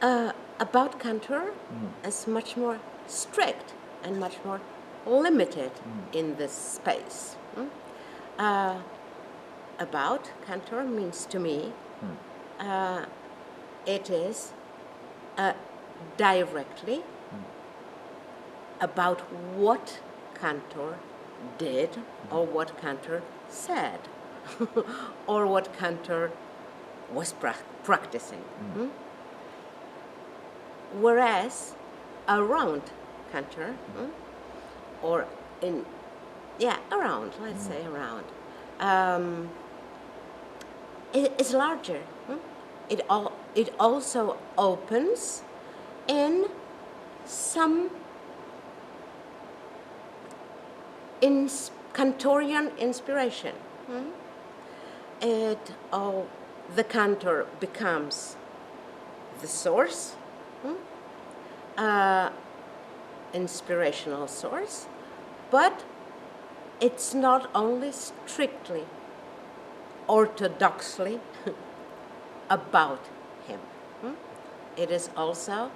About Kantor is much more strict and much more limited in this space. About Kantor means to me it is directly about what Kantor did or what Kantor said or what Kantor was practicing. Whereas around Kantor, or around, let's say around, it's larger. It also opens in some Kantorian inspiration. The Kantor becomes the source, inspirational source, but it's not only strictly, orthodoxly about him. It is also,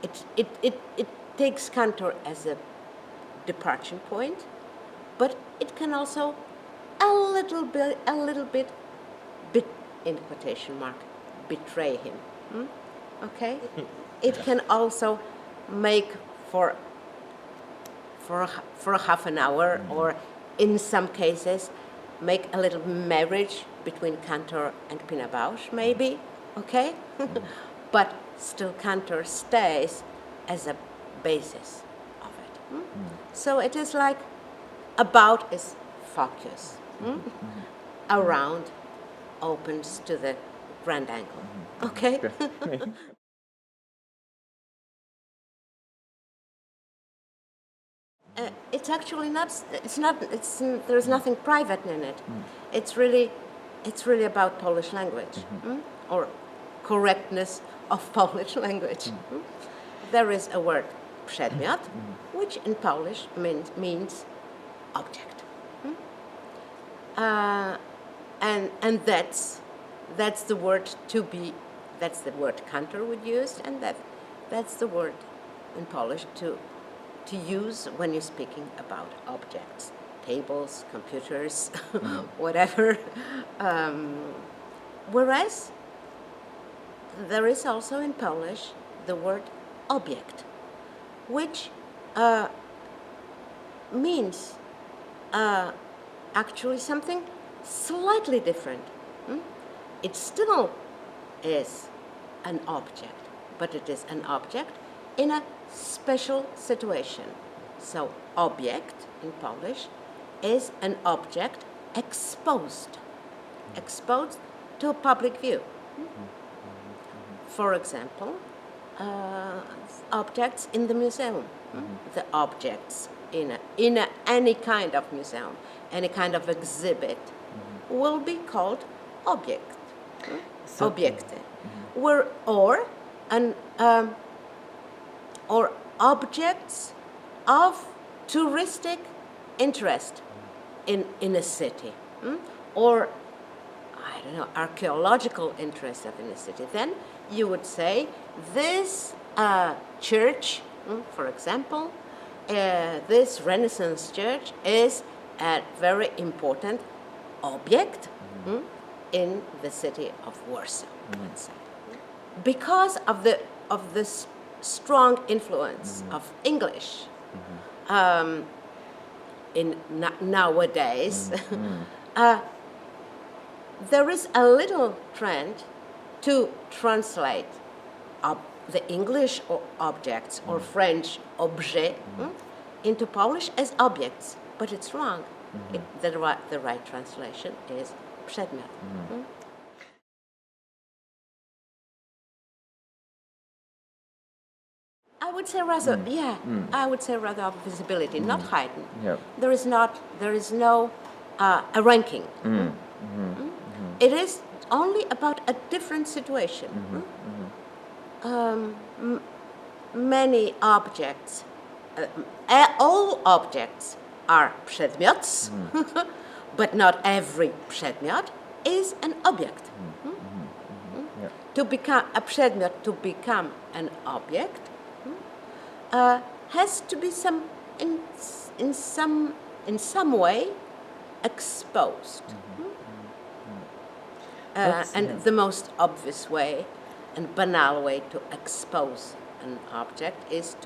it takes Kantor as a departure point, but it can also a little bit, in quotation mark, betray him. Okay? It can also make for half an hour, or in some cases, make a little marriage between Kantor and Pina Bausch, maybe, okay? But still Kantor stays as a basis of it. So it is like about is focus. Around opens to the grand angle. Okay? It's actually not. There's nothing private in it. It's really about Polish language, or correctness of Polish language. There is a word przedmiot, which in Polish means object, and that's the word to be. That's the word Kantor would use, and that's the word in Polish to use when you're speaking about objects, tables, computers, whatever. Whereas there is also in Polish the word obiekt, which means actually something slightly different. It still is an object, but it is an object in a special situation. So obiekt in Polish is an object exposed to a public view. For example, objects in the museum. The objects in any kind of museum, any kind of exhibit, will be called object, obiekty, or objects of touristic interest in a city, or I don't know, archaeological interest in a city. Then you would say this church, for example, this Renaissance church is a very important object in the city of Warsaw, let's say, because of the strong influence of English in nowadays. There is a little trend to translate the English objects or French objet into Polish as objects, but it's wrong. The right translation is przedmiot. I would say rather, I would say rather of visibility, not hidden. There is no a ranking. It is only about a different situation. Many objects, all objects are przedmiots, but not every przedmiot is an object. to become a przedmiot, to become an object, has to be in some way exposed. And the most obvious way and banal way to expose an object is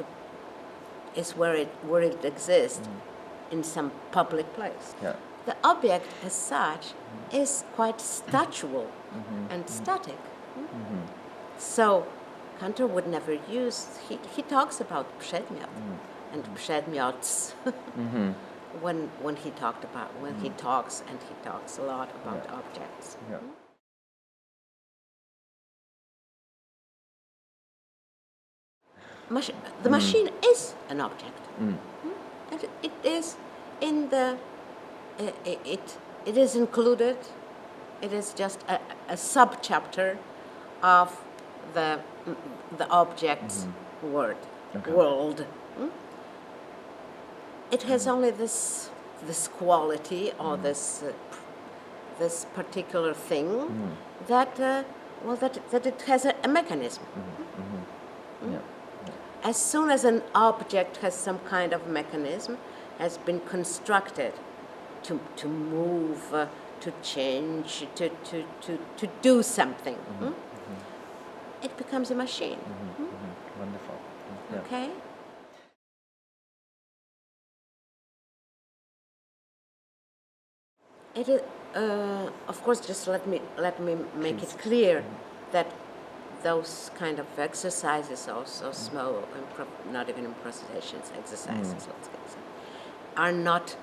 where it exists in some public place. Yeah. The object as such is quite statual and static. So Kantor would never use, he talks about przedmiot and przedmiots when he talks, and he talks a lot about objects. Yeah. The machine is an object. And it is in the it is included. It is just a subchapter of the object's world. It has only this quality or this particular thing that it has a mechanism. Yeah. As soon as an object has some kind of mechanism, has been constructed to move, to change, to do something, it becomes a machine. Wonderful. Yeah. Okay. It is, of course. Just let me make it clear that those kind of exercises, also small, not even improvisations exercises, let's say, are not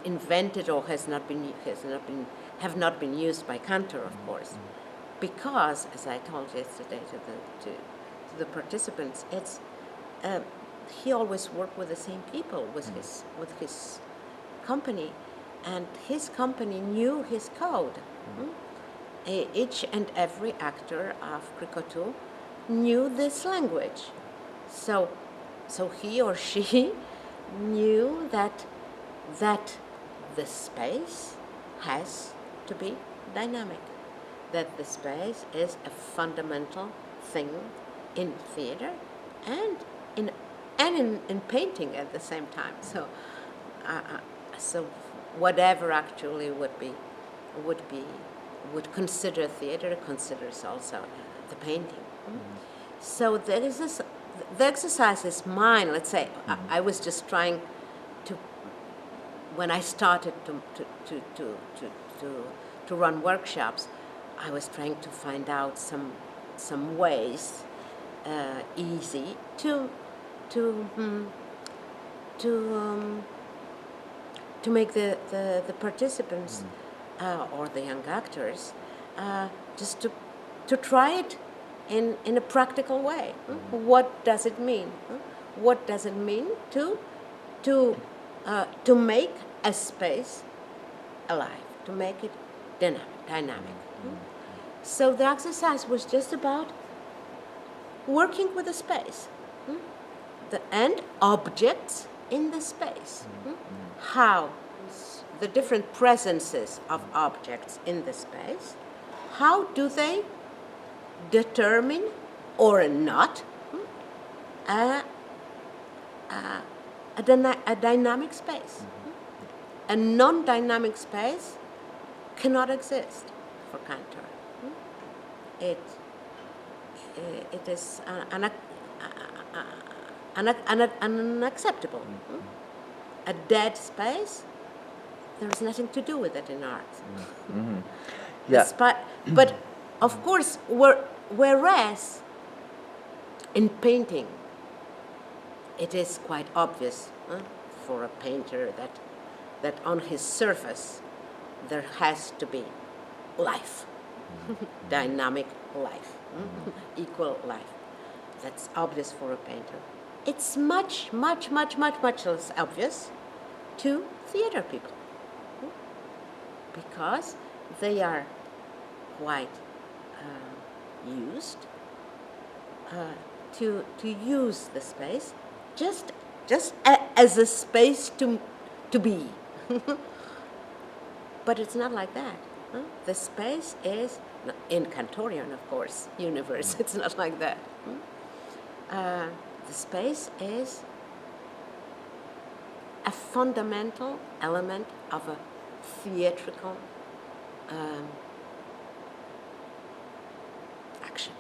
invented or have not been used by Kantor, of course, because, as I told yesterday to the participants, it's he always worked with the same people, with his company, and his company knew his code. Each and every actor of Cricot knew this language, so he or she knew that the space has to be dynamic, that the space is a fundamental thing in theater and in painting at the same time. So whatever actually would consider theater considers also the painting. So there is this. The exercise is mine. Let's say I was just trying to, when I started to run workshops, I was trying to find out some ways easy to make the participants or the young actors just to try it in a practical way. What does it mean? What does it mean to make a space alive, to make it dynamic? So the exercise was just about working with the space, and objects in the space. How the different presences of objects in the space, how do they determine or not a dynamic space? A non-dynamic space cannot exist for Kantor. It is unacceptable. A dead space, there is nothing to do with it in art. Yeah. But of course, whereas in painting, it is quite obvious for a painter that on his surface there has to be life, dynamic life, equal life. That's obvious for a painter. It's much less obvious to theater people, because they are quite used to use the space just as a space to be. But it's not like that. The space is in Kantorian, of course, universe. It's not like that. The space is a fundamental element of a theatrical action.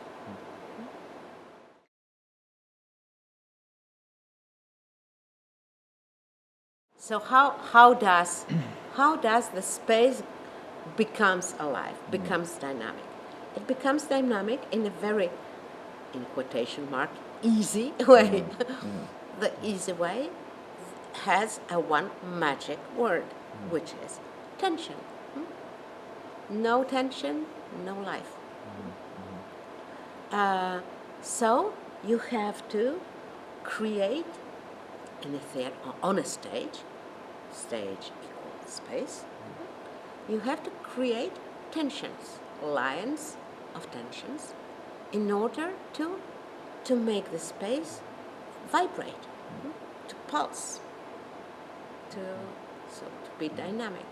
So how does the space becomes alive, becomes dynamic? It becomes dynamic in a very, in quotation mark, easy way. The easy way has a one magic word, which is tension. No tension, no life. So you have to create in a theater, on a stage equals space, you have to create tensions, lines of tensions, in order to make the space vibrate, to pulse, to be dynamic.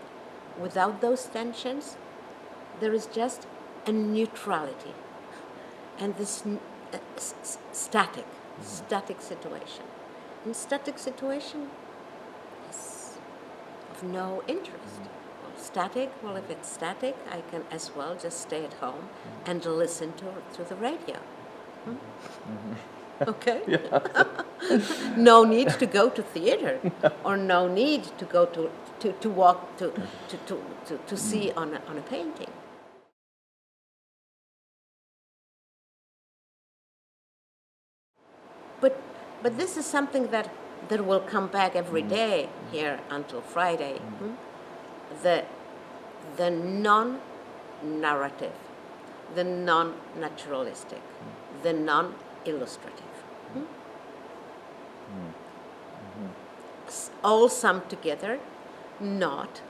Without those tensions, there is just a neutrality, and this static situation. And static situation is of no interest. Well, static, well, if it's static, I can as well just stay at home and listen to the radio. Okay? No need to go to theater, or no need to go to walk to see on a painting. But this is something that will come back every day here until Friday. The non-narrative, the non-naturalistic, the non-illustrative. All summed together, not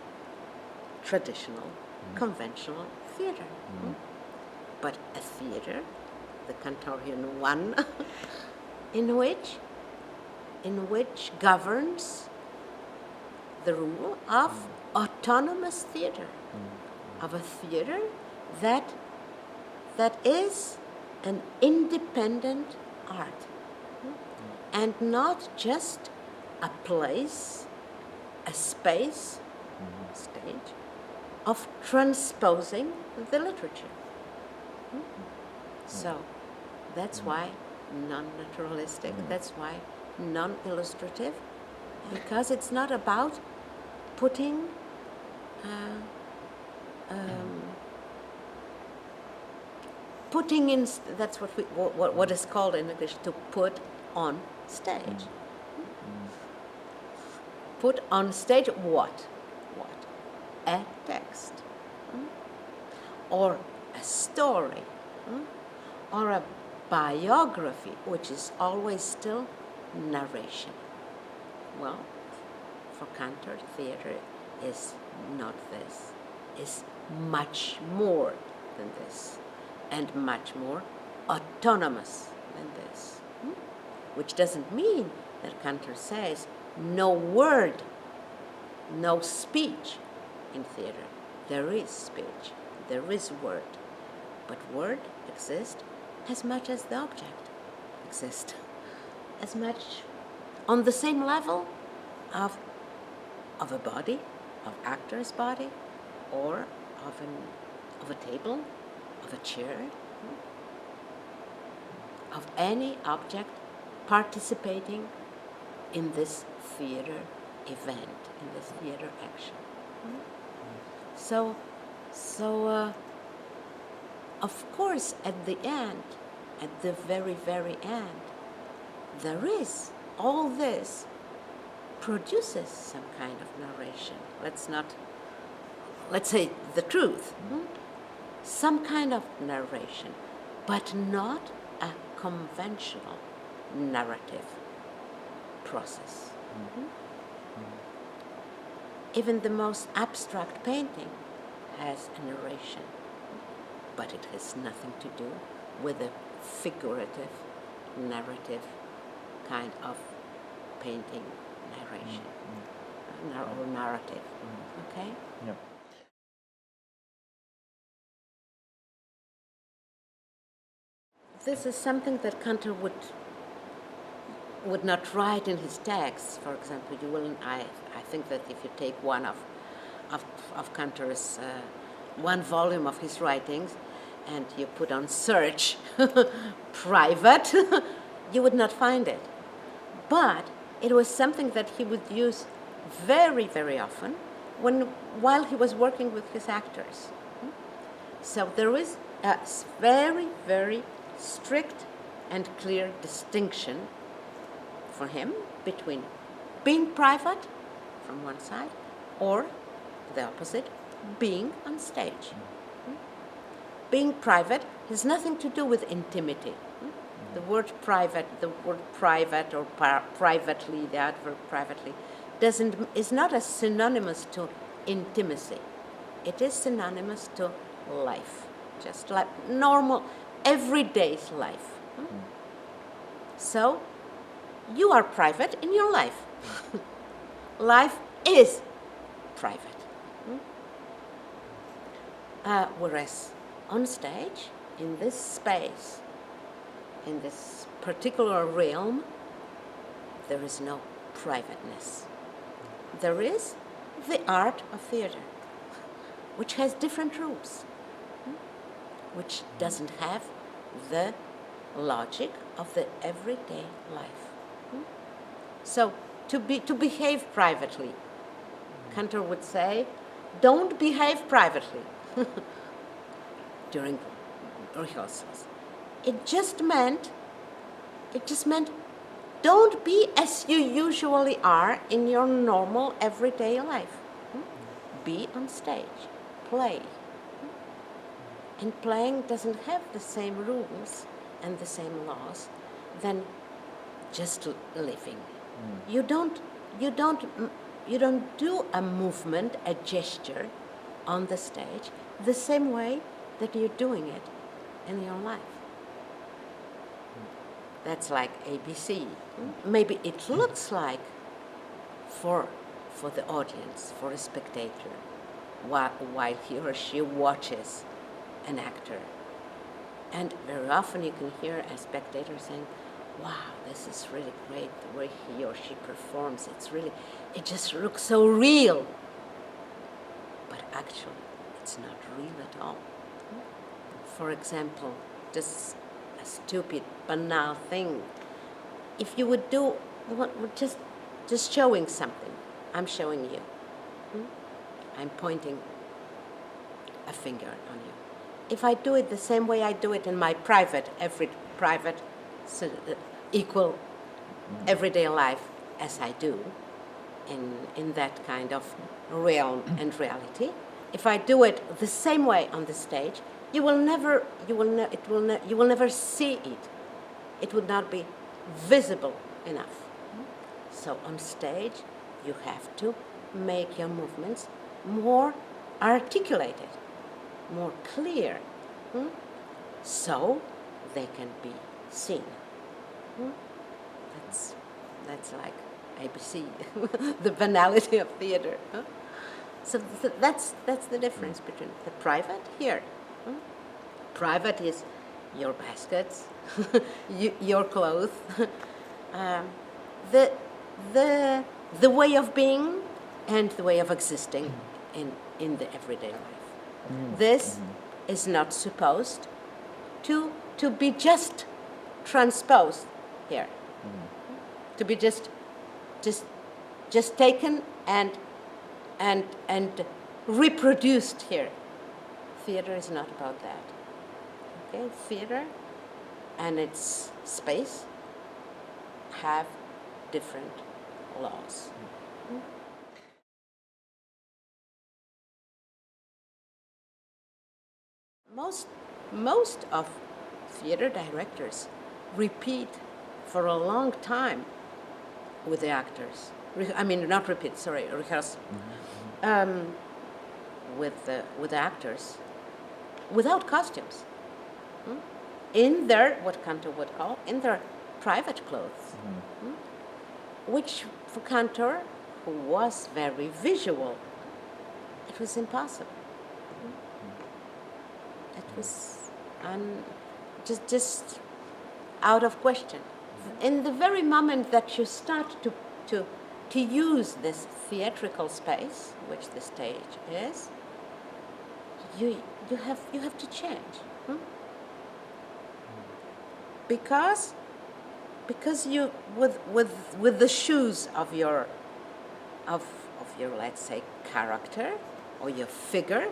traditional, conventional theater, but a theater, the Kantorian one, in which governs the rule of autonomous theater, of a theater that is an independent art, and not just a place, a space, stage, of transposing the literature. So that's why non-naturalistic, that's why non-illustrative, because it's not about putting in, that's what is called in English, to put on stage. Put on stage what? A text, or a story, or a biography, which is always still narration. Well, for Kantor, theater is not this, is much more than this, and much more autonomous than this. Which doesn't mean that Kantor says no word, no speech in theater. There is speech, there is word, but word exists as much as the object exists, as much on the same level of a body, of actor's body, or of a table, of a chair, of any object participating in this theater event, in this theater action. So of course, at the end, at the very, very end, there is all this produces some kind of narration. Let's say the truth. Some kind of narration, but not a conventional narrative process. Even the most abstract painting has a narration, but it has nothing to do with a figurative, narrative kind of painting narration or narrative. Okay? Yeah. this is something that Kantor would not write in his texts. For example, you will. I think that if you take one of Kantor's one volume of his writings, and you put on search private, you would not find it. But it was something that he would use very, very often while he was working with his actors. So there is a very, very strict and clear distinction for him between being private from one side or the opposite, being on stage. Being private has nothing to do with intimity. The word private or privately, the adverb privately, is not as synonymous to intimacy. It is synonymous to life, just like normal, everyday life. So, you are private in your life. Life is private. Whereas on stage, in this space, in this particular realm, there is no privateness. There is the art of theater, which has different rules, which doesn't have the logic of the everyday life. So, to behave privately, Kantor would say, don't behave privately during rehearsals. It just meant, don't be as you usually are in your normal everyday life. Be on stage, play. And playing doesn't have the same rules and the same laws than just living. You don't do a movement, a gesture on the stage the same way that you're doing it in your life. That's like ABC. Maybe it looks like for the audience, for a spectator, while he or she watches an actor. And very often you can hear a spectator saying, wow, this is really great, the way he or she performs. It just looks so real. But actually, it's not real at all. For example, just a stupid, banal thing. If you would do, just showing something, I'm showing you. I'm pointing a finger on you. If I do it the same way I do it in my private, equal everyday life as I do in that kind of realm and reality, if I do it the same way on the stage, you will never see it. It would not be visible enough. So on stage, you have to make your movements more articulated, more clear, so they can be seen. That's like ABC, the banality of theater. So that's the difference between the private here. Private is your baskets, your clothes, the way of being and the way of existing in the everyday life. This is not supposed to be just transposed here, to be just taken and reproduced here. Theater is not about that. Okay, theater and its space have different laws. Most of theater directors repeat for a long time with the actors. Rehearse with the actors without costumes. In their, what Kantor would call, in their private clothes. Which for Kantor, who was very visual, it was impossible. It was out of question. In the very moment that you start to use this theatrical space, which the stage is, you have to change. Because you with the shoes of your let's say character or your figure,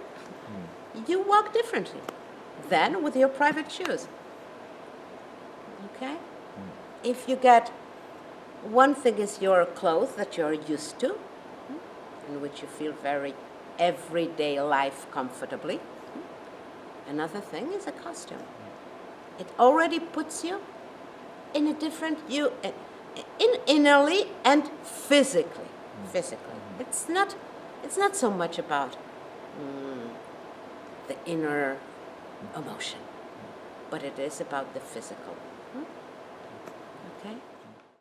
you walk differently than with your private shoes. Okay? If you get one thing is your clothes that you're used to, in which you feel very everyday life comfortably. Another thing is a costume. It already puts you in a different innerly and physically. It's not so much about the inner emotion, but it is about the physical. Okay?